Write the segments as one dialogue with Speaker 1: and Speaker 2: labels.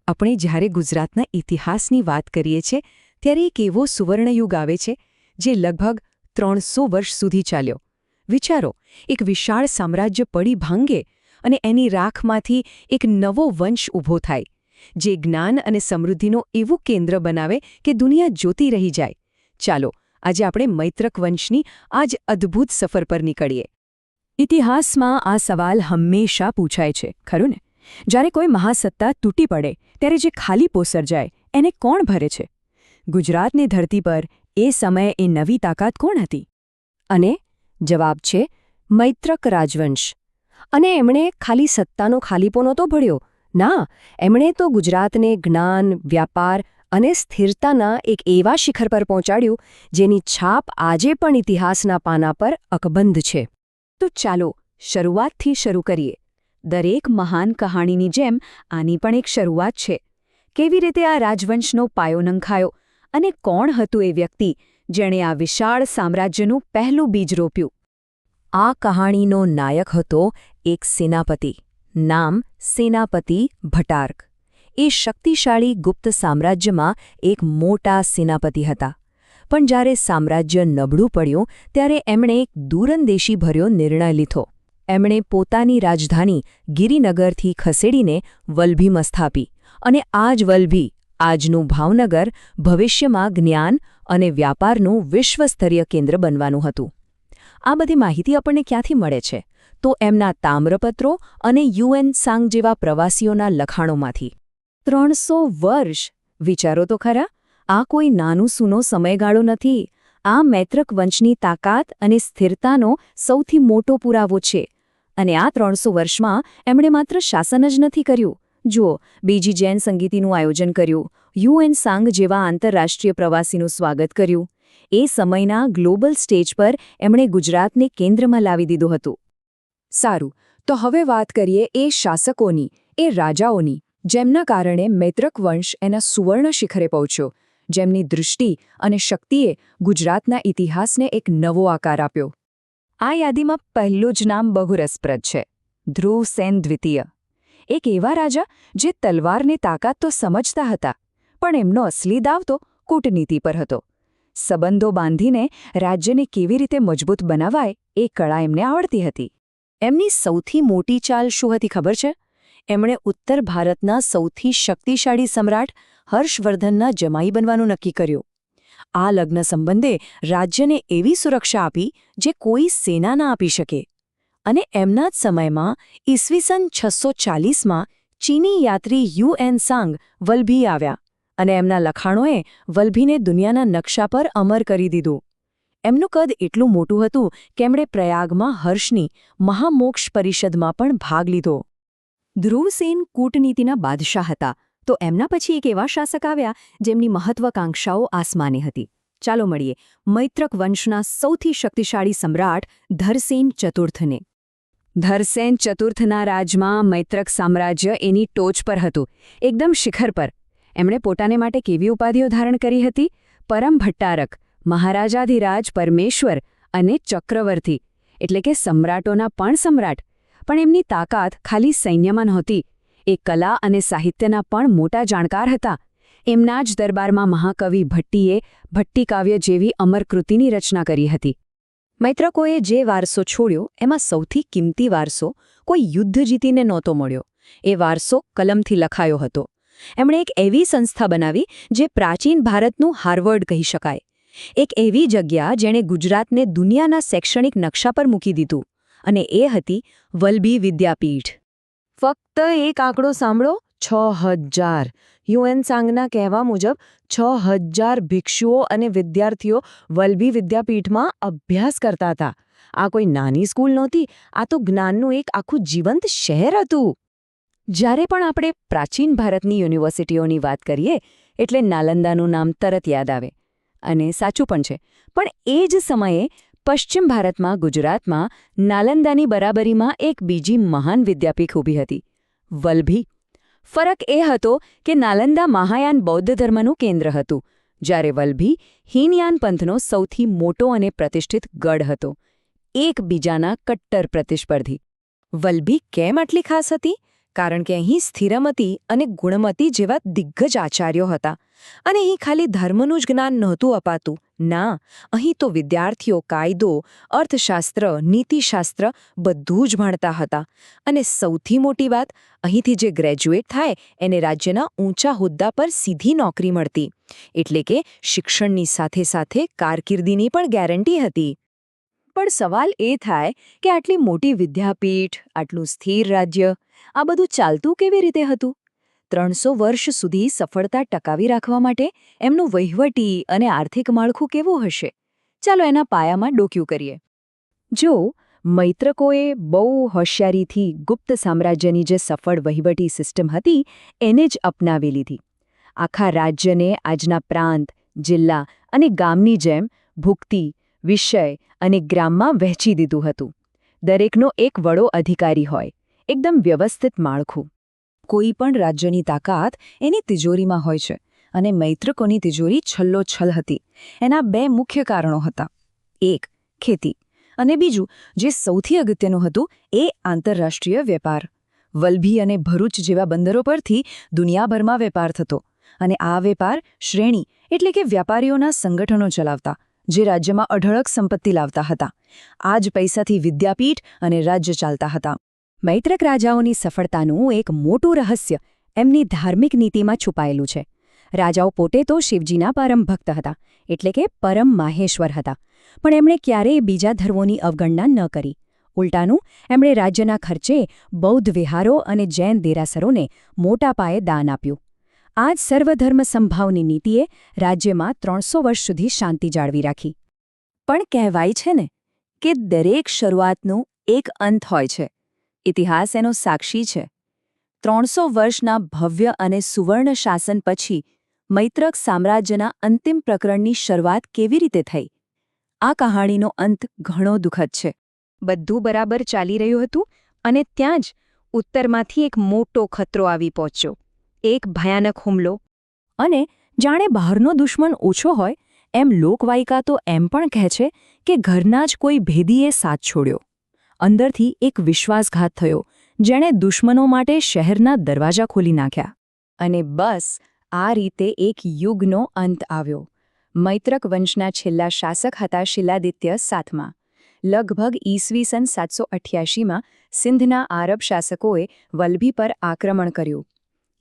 Speaker 1: આપણે જ્યારે ગુજરાતના ઇતિહાસની વાત કરીએ છીએ ત્યારે એક એવો સુવર્ણયુગ આવે છે જે લગભગ 300 વર્ષ સુધી ચાલ્યો. વિચારો, એક વિશાળ સામ્રાજ્ય પડી ભાંગે અને એની રાખમાંથી એક નવો વંશ ઊભો થાય, જે જ્ઞાન અને સમૃદ્ધિનું એવું કેન્દ્ર બનાવે કે દુનિયા જોતી રહી જાય. ચાલો, આજે આપણે મૈત્રક વંશની આ જ અદ્ભુત સફર પર નીકળીએ. ઇતિહાસમાં આ સવાલ હંમેશા પૂછાય છે, ખરું ને? જ્યારે કોઈ મહાસત્તા તૂટી પડે ત્યારે જે ખાલીપો સર્જાય એને કોણ ભરે છે? ગુજરાતની ધરતી પર એ સમયે એ નવી તાકાત કોણ હતી? અને જવાબ છે મૈત્રક રાજવંશ. અને એમણે ખાલી સત્તાનો ખાલીપો નહોતો ભળ્યો. ના, એમણે તો ગુજરાતને જ્ઞાન, વ્યાપાર અને સ્થિરતાના એક એવા શિખર પર પહોંચાડ્યું જેની છાપ આજે પણ ઇતિહાસના પાના પર અકબંધ છે. તો ચાલો શરૂઆતથી શરૂ કરીએ. દરેક મહાન કહાણીની જેમ આની પણ એક શરૂઆત છે. કેવી રીતે આ રાજવંશનો પાયો નંખાયો અને કોણ હતું એ વ્યક્તિ જેણે આ વિશાળ સામ્રાજ્યનું પહેલું બીજ રોપ્યું? આ કહાણીનો નાયક હતો એક સેનાપતિ, નામ સેનાપતિ ભટ્ટારક. એ શક્તિશાળી ગુપ્ત સામ્રાજ્યમાં એક મોટા સેનાપતિ હતા. પણ જ્યારે સામ્રાજ્ય નબળું પડ્યું ત્યારે એમણે એક દૂરંદેશી ભર્યો નિર્ણય લીધો. એમણે પોતાની રાજધાની ગિરિનગરથી ખસેડીને વલભીમાં સ્થાપી. અને આ જ વલભી, આજનું ભાવનગર, ભવિષ્યમાં જ્ઞાન અને વ્યાપારનું વિશ્વસ્તરીય કેન્દ્ર બનવાનું હતું. આ બધી માહિતી આપણને ક્યાંથી મળે છે? તો એમના તામ્રપત્રો અને યુએન સાંગ જેવા પ્રવાસીઓના લખાણોમાંથી. 300 વર્ષ! વિચારો તો ખરા, આ કોઈ નાનું સૂનો સમયગાળો નથી. આ મૈત્રક વંશની તાકાત અને સ્થિરતાનો સૌથી મોટો પુરાવો છે. અને આ 300 વર્ષમાં એમણે માત્ર શાસન જ નથી કર્યું. જુઓ, બીજી જૈન સંગીતનું આયોજન કર્યું, યુએન સાંગ જેવા આંતરરાષ્ટ્રીય પ્રવાસીનું સ્વાગત કર્યું. એ સમયના ગ્લોબલ સ્ટેજ પર એમણે ગુજરાતને કેન્દ્રમાં લાવી દીધું હતું. સારું, તો હવે વાત કરીએ એ શાસકોની, એ રાજાઓની, જેમના કારણે મૈત્રક વંશ એના સુવર્ણ શિખરે પહોંચ્યો, જેમની દૃષ્ટિ અને શક્તિએ ગુજરાતના ઇતિહાસને એક નવો આકાર આપ્યો. આ યાદીમાં પહેલું જ નામ બહુ રસપ્રદ છે, ધ્રુવસેન દ્વિતીય. એક એવા રાજા જે તલવારની તાકાત તો સમજતા હતા, પણ એમનો અસલી દાવ તો કૂટનીતિ પર હતો. સંબંધો બાંધીને રાજ્યને કેવી રીતે મજબૂત બનાવાય એ કળા એમને આવડતી હતી. એમની સૌથી મોટી ચાલ શું હતી ખબર છે? એમણે ઉત્તર ભારતના સૌથી શક્તિશાળી સમ્રાટ હર્ષવર્ધનના જમાઈ બનવાનું નક્કી કર્યું. આ લગ્ન સંબંધે રાજ્યને એવી સુરક્ષા આપી જે કોઈ સેના ના આપી શકે. અને એમના જ સમયમાં ઈસવીસન 640માં ચીની યાત્રી યુએન સાંગ વલભી આવ્યા અને એમના લખાણોએ વલભીને દુનિયાના નકશા પર અમર કરી દીધું. એમનું કદ એટલું મોટું હતું કે એમણે પ્રયાગમાં હર્ષની મહામોક્ષ પરિષદમાં પણ ભાગ લીધો. ધ્રુવસેન કૂટનીતિના બાદશાહ હતા, તો એમના પછી એક એવા શાસક આવ્યા જેમની મહત્વાકાંક્ષાઓ આસમાને હતી. ચાલો મળીએ મૈત્રક વંશના સૌથી શક્તિશાળી સમ્રાટ ધરસેન ચતુર્થને. ધરસેન ચતુર્થના રાજમાં મૈત્રક સામ્રાજ્ય એની ટોચ પર હતું, એકદમ શિખર પર. એમણે પોતાને માટે કેવી ઉપાધિઓ ધારણ કરી હતી? પરમ ભટ્ટારક, મહારાજાધિરાજ પરમેશ્વર અને ચક્રવર્તી, એટલે કે સમ્રાટોના પણ સમ્રાટ. પણ એમની તાકાત ખાલી સૈન્યમાં નહોતી. એ કલા અને સાહિત્યના પણ મોટા જાણકાર હતા. એમના જ દરબારમાં મહાકવિ ભટ્ટીએ ભટ્ટીકાવ્ય જેવી અમરકૃતિની રચના કરી હતી. મૈત્રકોએ જે વારસો છોડ્યો એમાં સૌથી કિંમતી વારસો કોઈ યુદ્ધ જીતીને નહોતો મળ્યો. એ વારસો કલમથી લખાયો હતો. એમણે એક એવી સંસ્થા બનાવી જે પ્રાચીન ભારતનું હાર્વર્ડ કહી શકાય. એક એવી જગ્યા જેણે ગુજરાતને દુનિયાના શૈક્ષણિક નકશા પર મૂકી દીધું. અને એ હતી વલભી વિદ્યાપીઠ. ફક્ત એક આંકડો સાંભળો, 6000. યુએન સાંગના કહેવા મુજબ 6000 ભિક્ષુઓ અને વિદ્યાર્થીઓ વલભી વિદ્યાપીઠમાં અભ્યાસ કરતા હતા. આ કોઈ નાની સ્કૂલ નહોતી, આ તો જ્ઞાનનું એક આખું જીવંત શહેર હતું. જ્યારે પણ આપણે પ્રાચીન ભારતની યુનિવર્સિટીઓની વાત કરીએ એટલે નાલંદાનું નામ તરત યાદ આવે. અને સાચું પણ છે. પણ એ જ સમયે પશ્ચિમ ભારતમાં, ગુજરાતમાં નાલંદાની બરાબરીમાં એક બીજી મહાન વિદ્યાપીઠ ઊભી હતી, વલભી. ફરક એ હતો કે નાલંદા મહાયાન બૌદ્ધ ધર્મનું કેન્દ્ર હતું, જ્યારે વલભી હીનયાન પંથનો સૌથી મોટો અને પ્રતિષ્ઠિત ગઢ હતો, એકબીજાના કટ્ટર પ્રતિસ્પર્ધી. વલભી કેમ આટલી ખાસ હતી? કારણ કે અહીં સ્થિરમતી અને ગુણમતી જેવા દિગ્ગજ આચાર્યો હતા. અને અહીં ખાલી ધર્મનું જ જ્ઞાન નહોતું અપાતું. ના, અહીં તો વિદ્યાર્થીઓ કાયદો, અર્થશાસ્ત્ર, નીતિશાસ્ત્ર બધું જ ભણતા હતા. અને સૌથી મોટી વાત, અહીંથી જે ગ્રેજ્યુએટ થાય એને રાજ્યના ઊંચા હોદ્દા પર સીધી નોકરી મળતી. એટલે કે શિક્ષણની સાથે સાથે કારકિર્દીની પણ ગેરંટી હતી. પણ સવાલ એ થાય કે આટલી મોટી વિદ્યાપીઠ, આટલું સ્થિર રાજ્ય, આ બધું ચાલતું કેવી રીતે હતું? 300 વર્ષ સુધી સફળતા ટકાવી રાખવા માટે એમનું વહીવટી અને આર્થિક માળખું કેવું હશે? ચાલો એના પાયામાં ડોક્યું કરીએ. જો મૈત્રકોએ બહુ હોશિયારીથી ગુપ્ત સામ્રાજ્યની જે સફળ વહીવટી સિસ્ટમ હતી એને જ અપનાવી લીધી. આખા રાજ્યને આજના પ્રાંત, જિલ્લા અને ગામની જેમ ભુક્તિ, વિષય અને ગ્રામમાં વહેંચી દીધું હતું. દરેકનો એક વડો અધિકારી હોય, એકદમ વ્યવસ્થિત માળખું. કોઈ પણ રાજ્યની તાકાત એની તિજોરીમાં હોય છે, અને મૈત્રકોની તિજોરી છલ્લોછલ હતી. એના 2 મુખ્ય કારણો હતા. એક, ખેતી, અને બીજું, જે સૌથી અગત્યનું હતું, એ આંતરરાષ્ટ્રીય વેપાર. વલભી અને ભરૂચ જેવા બંદરો પરથી દુનિયાભરમાં વેપાર થતો. અને આ વેપાર શ્રેણી એટલે કે વ્યાપારીઓના સંગઠનો ચલાવતા, જે રાજ્યમાં અઢળક સંપત્તિ લાવતા હતા. આ જ પૈસાથી વિદ્યાપીઠ અને રાજ્ય ચાલતા હતા. મૈત્રક રાજાઓની સફળતાનું એક મોટું રહસ્ય એમની ધાર્મિક નીતિમાં છુપાયેલું છે. રાજાઓ પોતે તો શિવજીના પરમ ભક્ત હતા, એટલે કે પરમ માહેશ્વર હતા. પણ એમણે ક્યારેય બીજા ધર્મોની અવગણના ન કરી. ઉલટાનું, એમણે રાજ્યના ખર્ચે બૌદ્ધ વિહારો અને જૈન દેરાસરોને મોટા પાયે દાન આપ્યું. આ જ સર્વધર્મ સંભાવની નીતિએ રાજ્યમાં 300 વર્ષ સુધી શાંતિ જાળવી રાખી. પણ કહેવાય છે ને કે દરેક શરૂઆતનો એક અંત હોય છે. ઇતિહાસ એનો સાક્ષી છે. 300 વર્ષના ભવ્ય અને સુવર્ણ શાસન પછી મૈત્રક સામ્રાજ્યના અંતિમ પ્રકરણની શરૂઆત કેવી રીતે થઈ? આ કહાણીનો અંત ઘણો દુઃખદ છે. બધું બરાબર ચાલી રહ્યું હતું અને ત્યાં જ ઉત્તરમાંથી એક મોટો ખતરો આવી પહોંચ્યો. એક ભયાનક હુમલો. અને જાણે બહારનો દુશ્મન ઓછો હોય એમ લોકવાયકા તો એમ પણ કહે છે કે ઘરના જ કોઈ ભેદીએ સાથ છોડ્યો. અંદરથી એક વિશ્વાસઘાત થયો, જેણે દુશ્મનો માટે શહેરના દરવાજા ખોલી નાખ્યા. અને બસ આ રીતે એક યુગનો અંત આવ્યો. મૈત્રક વંશના છેલ્લા શાસક હતા શિલાદિત્ય સાતમા. લગભગ ઈસવીસન 788માં સિંધના આરબ શાસકોએ વલભી પર આક્રમણ કર્યું.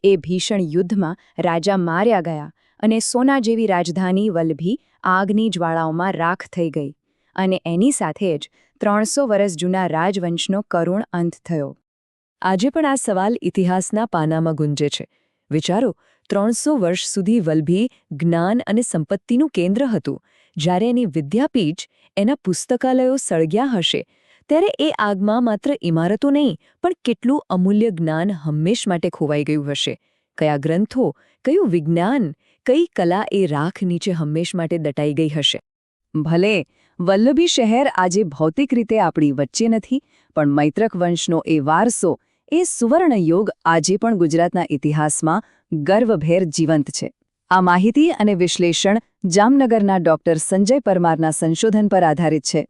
Speaker 1: એ ભીષણ યુદ્ધમાં રાજા માર્યા ગયા અને સોના જેવી રાજધાની વલભી આગની જ્વાળાઓમાં રાખ થઈ ગઈ. અને એની સાથે જ 300 વર્ષ જૂના રાજવંશનો કરુણ અંત થયો. આજે પણ આ સવાલ ઇતિહાસના પાનામાં ગુંજે છે. વિચારો, 300 વર્ષ સુધી વલભી જ્ઞાન અને સંપત્તિનું કેન્દ્ર હતું. જ્યારે એની વિદ્યાપીઠ, એના પુસ્તકાલયો સળગ્યા હશે, ત્યારે એ આગમાં માત્ર ઇમારતો નહીં, પણ કેટલું અમૂલ્ય જ્ઞાન હંમેશ માટે ખોવાઈ ગયું હશે. કયા ગ્રંથો, કયું વિજ્ઞાન, કઈ કલા એ રાખ નીચે હંમેશ માટે દટાઈ ગઈ હશે. ભલે વલ્લભી શહેર આજે ભૌતિક રીતે આપણી વચ્ચે નથી, પણ મૈત્રક વંશનો એ વારસો, એ સુવર્ણ યુગ આજે પણ ગુજરાતના ઇતિહાસમાં ગર્વભેર જીવંત છે. આ માહિતી અને વિશ્લેષણ જામનગરના ડોક્ટર સંજય પરમારના સંશોધન પર આધારિત છે.